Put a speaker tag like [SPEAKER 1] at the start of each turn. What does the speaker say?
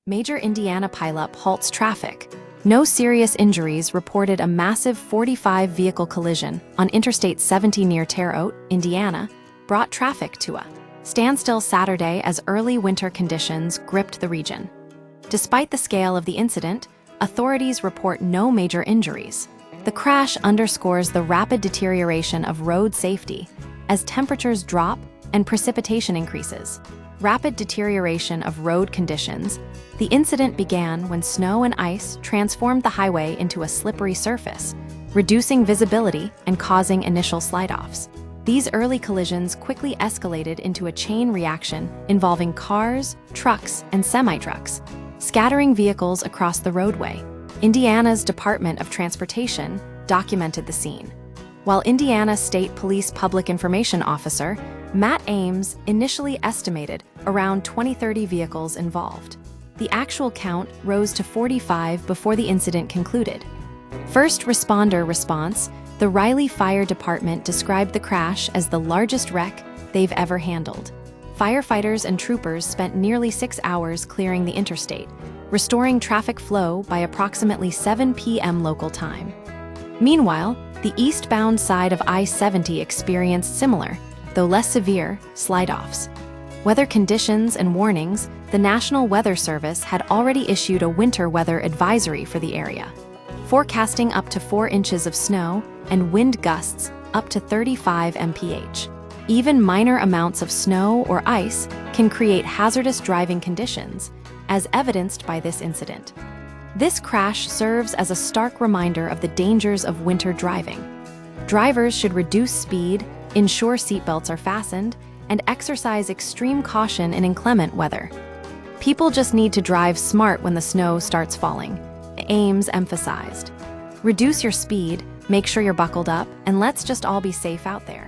[SPEAKER 1] Major Indiana pileup halts traffic. No serious injuries reported. A massive 45-vehicle collision on Interstate 70 near Terre Haute, Indiana, brought traffic to a standstill Saturday as early winter conditions gripped the region. Despite the scale of the incident, authorities report no major injuries. The crash underscores the rapid deterioration of road safety as temperatures drop and precipitation increases. Rapid deterioration of road conditions. The incident began when snow and ice transformed the highway into a slippery surface, reducing visibility and causing initial slide-offs. These early collisions quickly escalated into a chain reaction involving cars, trucks, and semi-trucks, scattering vehicles across the roadway. Indiana's Department of Transportation documented the scene, while Indiana State Police Public Information Officer Matt Ames initially estimated around 20-30 vehicles involved. The actual count rose to 45 before the incident concluded. First responder response: the Riley Fire Department described the crash as the largest wreck they've ever handled. Firefighters and troopers spent nearly 6 hours clearing the interstate, restoring traffic flow by approximately 7 p.m. local time. Meanwhile, the eastbound side of I-70 experienced similar, though less severe, slide-offs. Weather conditions and warnings: the National Weather Service had already issued a winter weather advisory for the area, forecasting up to 4 inches of snow and wind gusts up to 35 mph. Even minor amounts of snow or ice can create hazardous driving conditions, as evidenced by this incident. This crash serves as a stark reminder of the dangers of winter driving. Drivers should reduce speed, ensure seatbelts are fastened, and exercise extreme caution in inclement weather. People just need to drive smart when the snow starts falling, Ames emphasized. Reduce your speed, make sure you're buckled up, and let's just all be safe out there.